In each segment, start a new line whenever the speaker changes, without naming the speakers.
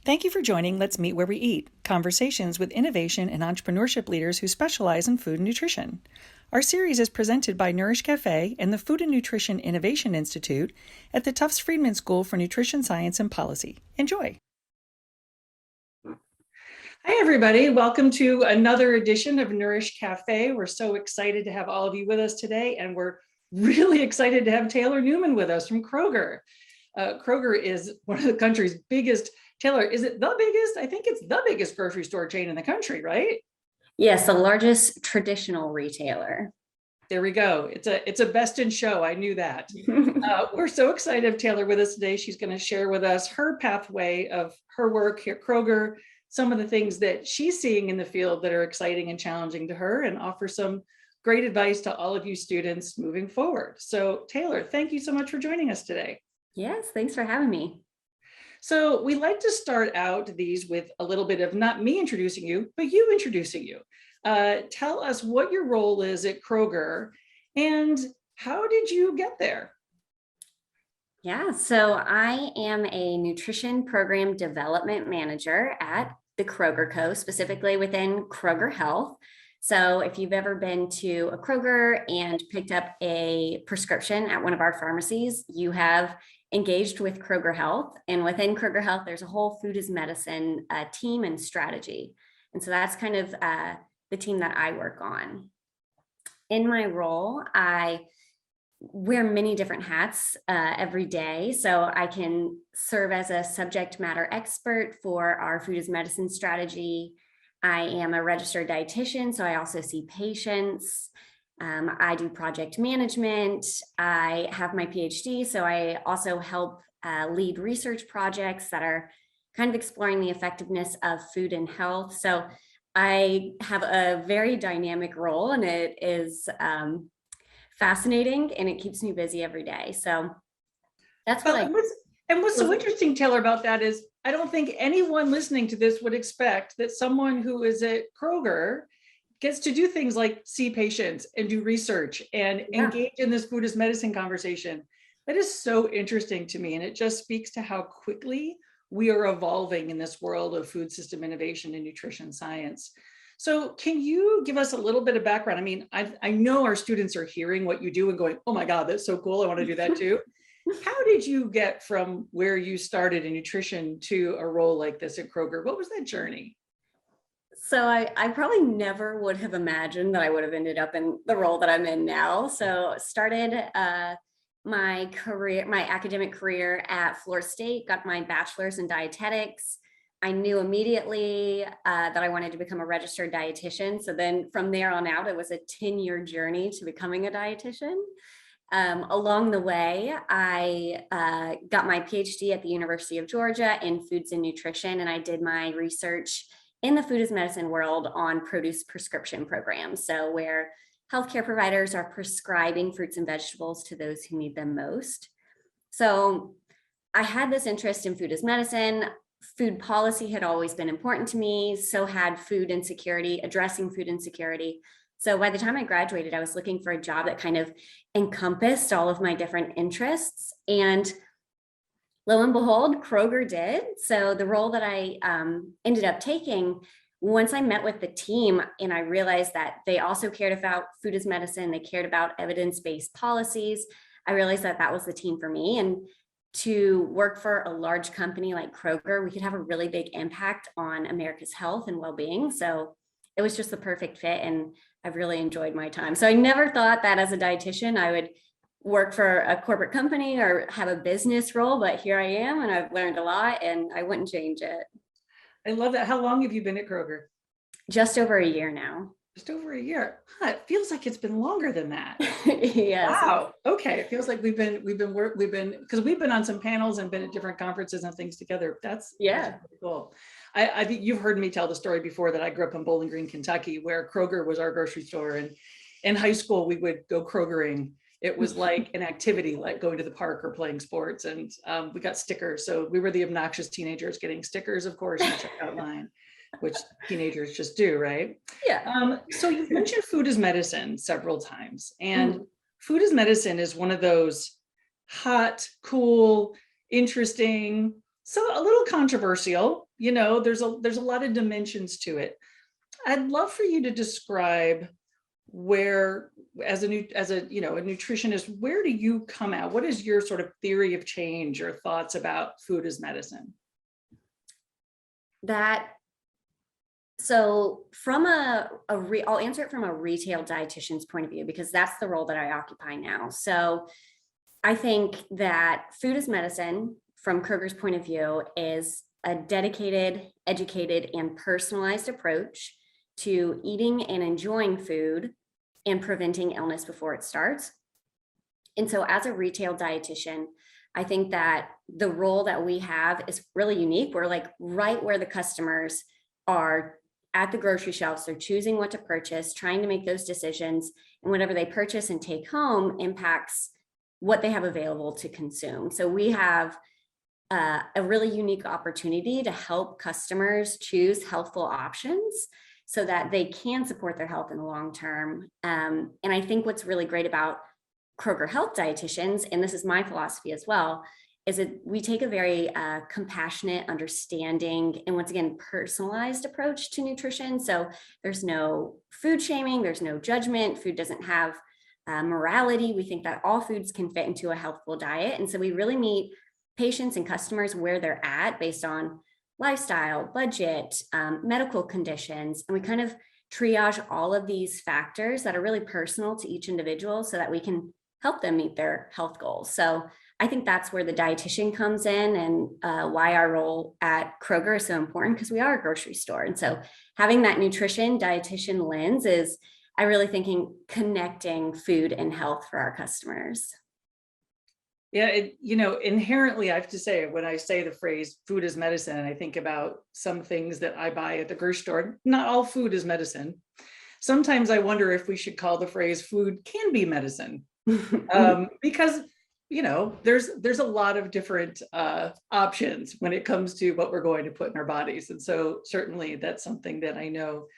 Thank you for joining Let's Meet Where We Eat, conversations with innovation and entrepreneurship leaders who specialize in food and nutrition. Our series is presented by Nourish Cafe and the Food and Nutrition Innovation Institute at the Tufts Friedman School for Nutrition Science and Policy. Enjoy. Hi, everybody. Welcome to another edition of Nourish Cafe. We're so excited to have all of you with us today, and we're really excited to have Taylor Newman with us from Kroger. Kroger is one of the country's biggest. Taylor, is it the biggest? I think it's the biggest grocery store chain in the country, right?
Yes, the largest traditional retailer.
There we go. It's a best in show. I knew that. We're so excited to have Taylor with us today. She's going to share with us her pathway of her work here at Kroger, some of the things that she's seeing in the field that are exciting and challenging to her, and offer some great advice to all of you students moving forward. So Taylor, thank you so much for joining us today.
Yes, thanks for having me.
So we like to start out these with a little bit of not me introducing you, but you introducing you. Tell us what your role is at Kroger and how did you get there?
Yeah, so I am a nutrition program development manager at the Kroger Co., specifically within Kroger Health. So if you've ever been to a Kroger and picked up a prescription at one of our pharmacies, you have engaged with Kroger Health. And within Kroger Health, there's a whole food as medicine team and strategy. And so that's kind of the team that I work on. In my role, I wear many different hats every day. So I can serve as a subject matter expert for our food as medicine strategy. I am a registered dietitian, so I also see patients. I do project management. I have my PhD, so I also help lead research projects that are kind of exploring the effectiveness of food and health. So I have a very dynamic role, and it is fascinating, and it keeps me busy every day. So that's what
what's so interesting, Taylor, about that is I don't think anyone listening to this would expect that someone who is at Kroger gets to do things like see patients and do research and engage in this food as medicine conversation. That is so interesting to me. And it just speaks to how quickly we are evolving in this world of food system innovation and nutrition science. So can you give us a little bit of background? I mean, I know our students are hearing what you do and going, oh my God, that's so cool. I want to do that too. How did you get from where you started in nutrition to a role like this at Kroger? What was that journey?
So I probably never would have imagined that I would have ended up in the role that I'm in now. So started my academic career at Florida State, got my bachelor's in dietetics. I knew immediately that I wanted to become a registered dietitian. So then from there on out, it was a 10-year journey to becoming a dietitian. Along the way, I got my PhD at the University of Georgia in foods and nutrition, and I did my research in the food as medicine world on produce prescription programs. So where healthcare providers are prescribing fruits and vegetables to those who need them most. So I had this interest in food as medicine. Food policy had always been important to me. So had food insecurity, addressing food insecurity. So by the time I graduated, I was looking for a job that kind of encompassed all of my different interests. And lo and behold, Kroger did. So the role that I ended up taking, once I met with the team and I realized that they also cared about food as medicine, they cared about evidence-based policies, I realized that that was the team for me. And to work for a large company like Kroger, we could have a really big impact on America's health and well-being. So it was just the perfect fit, and I've really enjoyed my time. So I never thought that as a dietitian, I would work for a corporate company or have a business role, but here I am, and I've learned a lot, and I wouldn't change it.
I love that. How long have you been at Kroger?
Just over a year now.
Just over a year. It feels like it's been longer than that.
Yes.
Wow. Okay. It feels like we've been because we've been on some panels and been at different conferences and things together. That's really cool. I think you've heard me tell the story before that I grew up in Bowling Green, Kentucky, where Kroger was our grocery store, and in high school we would go Krogering. It was like an activity, like going to the park or playing sports, and we got stickers. So we were the obnoxious teenagers getting stickers, of course, in the checkout line, which teenagers just do, right?
Yeah.
So you've mentioned food as medicine several times, and food as medicine is one of those hot, cool, interesting, So a little controversial, there's a lot of dimensions to it. I'd love for you to describe where, a nutritionist, where do you come out? What is your sort of theory of change or thoughts about food as medicine?
That so from I'll answer it from a retail dietitian's point of view, because that's the role that I occupy now. So I think that food as medicine, from Kroger's point of view, is a dedicated, educated, and personalized approach to eating and enjoying food and preventing illness before it starts. And so, as a retail dietitian, I think that the role that we have is really unique. We're like right where the customers are at the grocery shelves. They're choosing what to purchase, trying to make those decisions, and whatever they purchase and take home impacts what they have available to consume. So we have a really unique opportunity to help customers choose healthful options so that they can support their health in the long term. And I think what's really great about Kroger Health dietitians, and this is my philosophy as well, is that we take a very compassionate, understanding, and once again, personalized approach to nutrition. So there's no food shaming, there's no judgment. Food doesn't have morality. We think that all foods can fit into a healthful diet. And so we really meet patients and customers where they're at based on lifestyle, budget, medical conditions. And we kind of triage all of these factors that are really personal to each individual so that we can help them meet their health goals. So I think that's where the dietitian comes in, and why our role at Kroger is so important, because we are a grocery store. And so having that nutrition dietitian lens is, I really thinking, connecting food and health for our customers.
Yeah, inherently, I have to say, when I say the phrase food is medicine, I think about some things that I buy at the grocery store. Not all food is medicine. Sometimes I wonder if we should call the phrase food can be medicine. Because, there's a lot of different options when it comes to what we're going to put in our bodies. And so certainly that's something that I know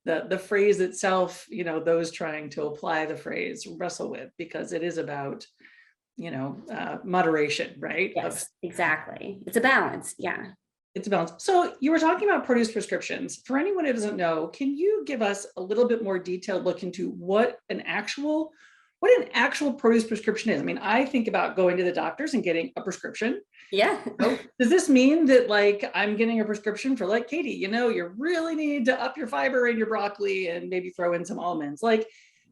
the phrase itself, those trying to apply the phrase wrestle with, because it is about moderation, right?
Yes, exactly. It's a balance. Yeah.
It's a balance. So you were talking about produce prescriptions. For anyone who doesn't know, can you give us a little bit more detailed look into what an actual produce prescription is? I mean, I think about going to the doctors and getting a prescription.
Yeah.
So does this mean that, like, I'm getting a prescription for, like, Katie, you really need to up your fiber in your broccoli and maybe throw in some almonds? Like,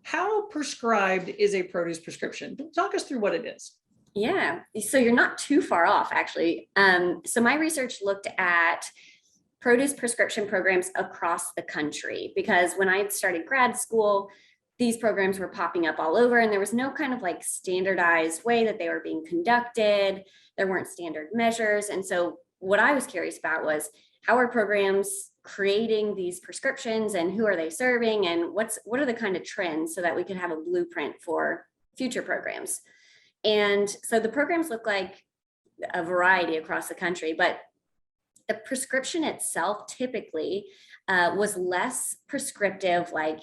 how prescribed is a produce prescription? Talk us through what it is.
Yeah. So you're not too far off, actually. So my research looked at produce prescription programs across the country, because when I started grad school, these programs were popping up all over, and there was no kind of like standardized way that they were being conducted. There weren't standard measures. And so what I was curious about was, how are programs creating these prescriptions, and who are they serving, and what are the kind of trends, so that we could have a blueprint for future programs. And so the programs look like a variety across the country, but the prescription itself typically was less prescriptive, like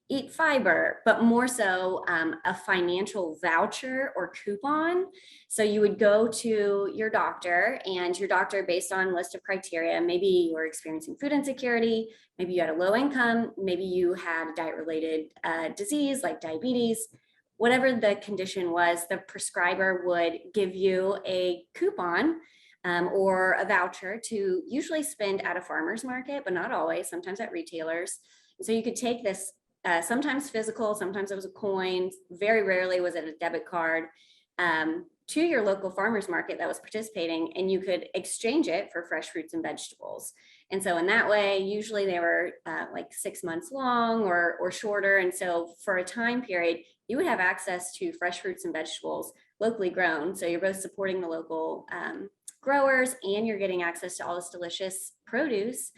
eat fiber, but more so a financial voucher or coupon. So you would go to your doctor, and your doctor, based on a list of criteria, maybe you were experiencing food insecurity, maybe you had a low income, maybe you had a diet related disease like diabetes. Whatever the condition was, the prescriber would give you a coupon or a voucher to usually spend at a farmer's market, but not always, sometimes at retailers. And so you could take this, sometimes physical, sometimes it was a coin, very rarely was it a debit card, to your local farmer's market that was participating, and you could exchange it for fresh fruits and vegetables. And so in that way, usually they were like 6 months long or shorter. And so for a time period, you would have access to fresh fruits and vegetables locally grown. So you're both supporting the local growers, and you're getting access to all this delicious produce.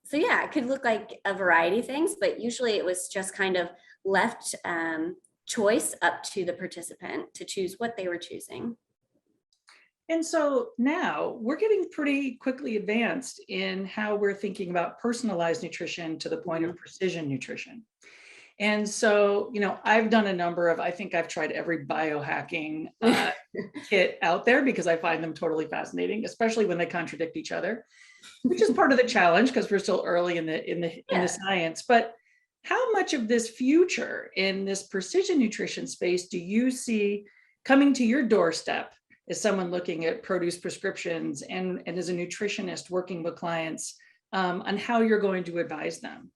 So yeah, it could look like a variety of things, but usually it was just kind of left choice up to the participant to choose what they were choosing.
And so now we're getting pretty quickly advanced in how we're thinking about personalized nutrition to the point of precision nutrition. And so, I've done a number of, I think I've tried every biohacking kit out there because I find them totally fascinating, especially when they contradict each other, which is part of the challenge because we're still early in the science. But how much of this future in this precision nutrition space do you see coming to your doorstep as someone looking at produce prescriptions and as a nutritionist working with clients on how you're going to advise them?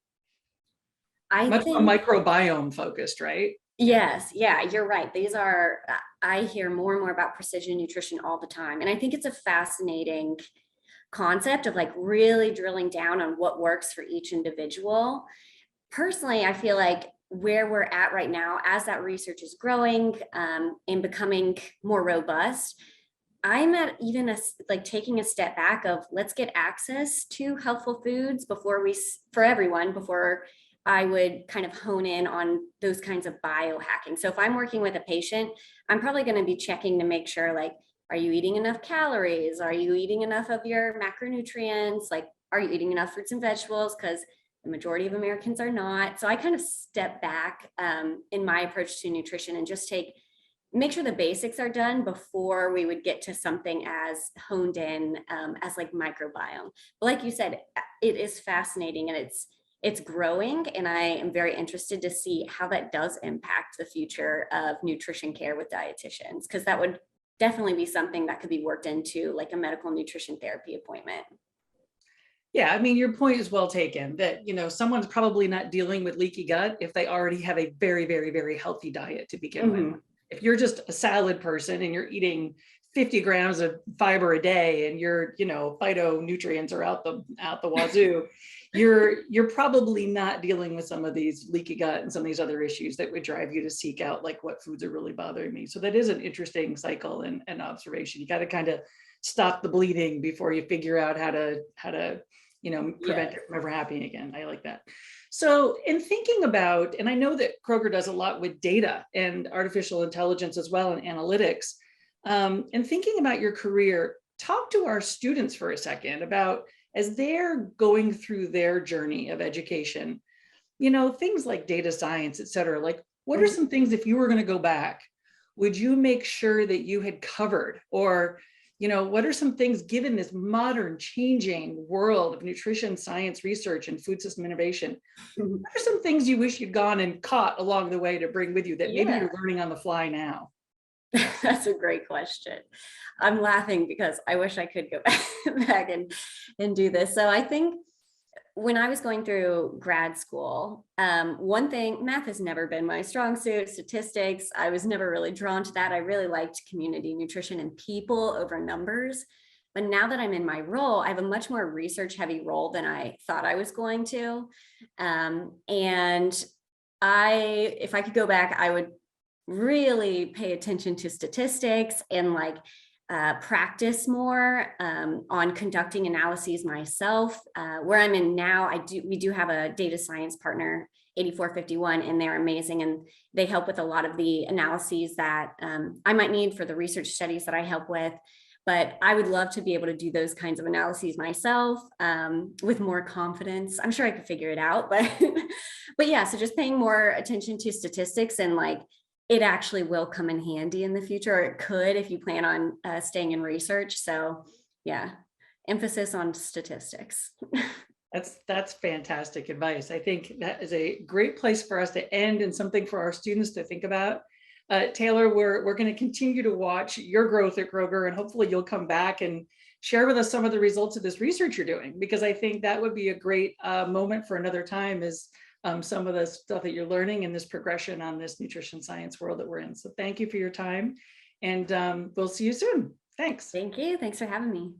I
Much more
think,
microbiome focused, right?
yes, yeah, you're right. These are, I hear more and more about precision nutrition all the time. And I think it's a fascinating concept of like really drilling down on what works for each individual. Personally, I feel like where we're at right now, as that research is growing and becoming more robust, I'm at even like taking a step back of let's get access to healthful foods before for everyone, before I would kind of hone in on those kinds of biohacking. So if I'm working with a patient, I'm probably going to be checking to make sure, like, are you eating enough calories? Are you eating enough of your macronutrients? Like, are you eating enough fruits and vegetables? Because the majority of Americans are not. So I kind of step back in my approach to nutrition and just make sure the basics are done before we would get to something as honed in as like microbiome. But like you said, it is fascinating and it's growing, and I am very interested to see how that does impact the future of nutrition care with dietitians, because that would definitely be something that could be worked into like a medical nutrition therapy appointment.
Yeah, I mean, your point is well taken that, someone's probably not dealing with leaky gut if they already have a very, very, very healthy diet to begin with. If you're just a salad person and you're eating 50 grams of fiber a day and your, phytonutrients are out the wazoo, you're probably not dealing with some of these leaky gut and some of these other issues that would drive you to seek out like what foods are really bothering me. So that is an interesting cycle and observation. You got to kind of stop the bleeding before you figure out how to prevent it from ever happening again. I like that. So in thinking about, and I know that Kroger does a lot with data and artificial intelligence as well and analytics, and thinking about your career, talk to our students for a second about as they're going through their journey of education, things like data science, et cetera, like what are some things, if you were going to go back, would you make sure that you had covered? Or what are some things, given this modern changing world of nutrition science research and food system innovation, what are some things you wish you'd gone and caught along the way to bring with you that maybe you're learning on the fly now?
That's a great question. I'm laughing because I wish I could go back and do this. So I think when I was going through grad school, one thing, math has never been my strong suit, statistics. I was never really drawn to that. I really liked community nutrition and people over numbers. But now that I'm in my role, I have a much more research heavy role than I thought I was going to. And if I could go back, I would really pay attention to statistics and like practice more on conducting analyses myself. Where I'm in now, we do have a data science partner, 8451, and they're amazing. And they help with a lot of the analyses that I might need for the research studies that I help with. But I would love to be able to do those kinds of analyses myself with more confidence. I'm sure I could figure it out, but yeah, so just paying more attention to statistics and like, it actually will come in handy in the future, or it could if you plan on staying in research. So yeah, emphasis on statistics.
That's fantastic advice. I think that is a great place for us to end and something for our students to think about. Taylor, we're going to continue to watch your growth at Kroger, and hopefully you'll come back and share with us some of the results of this research you're doing, because I think that would be a great moment for another time, is some of the stuff that you're learning in this progression on this nutrition science world that we're in. So thank you for your time, and we'll see you soon. Thanks.
Thank you. Thanks for having me.